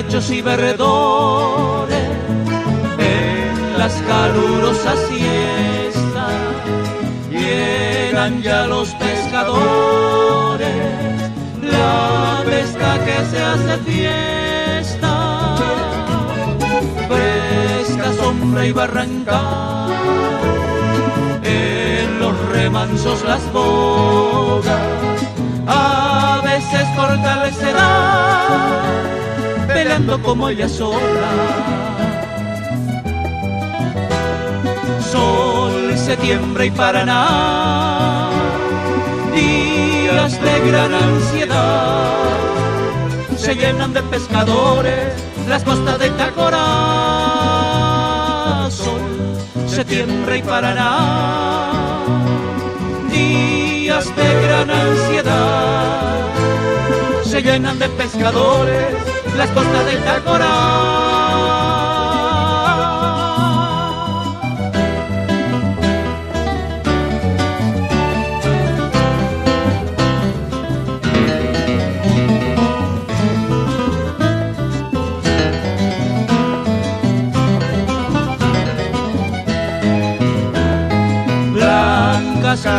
riachos y verdores, en las calurosas siestas, llegan ya los pescadores, la pesca que se hace fiesta, fresca sombra y barranca, en los remansos las bogas, a veces cortales se dan, peleando como ella sola. Sol, septiembre y Paraná, días de gran ansiedad, se llenan de pescadores las costas de Tacorá. Sol, septiembre y Paraná, días de gran ansiedad, se llenan de pescadores las costas de Tacorá.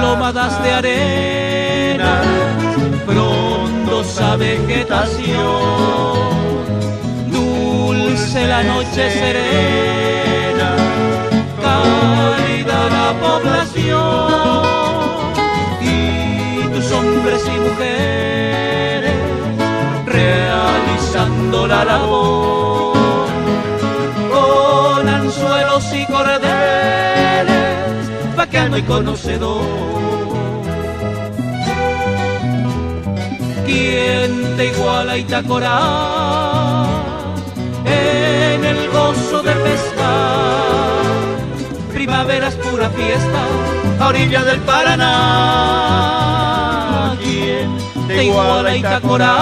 Lomadas de arena, frondosa vegetación, dulce la noche serena, cálida la población, y tus hombres y mujeres realizando la labor, con anzuelos y cordeles, vaqueano y conocedor. ¿Quién te iguala a Itacorá en el gozo de pescar? Primaveras pura fiesta a orilla del Paraná. ¿Quién te iguala a Itacorá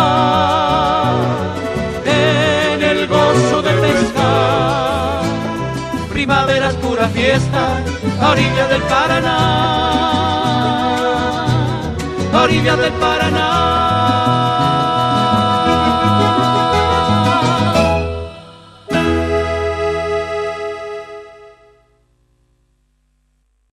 en el gozo de pescar? Primaveras pura fiesta a orilla del Paraná, a orilla del Paraná.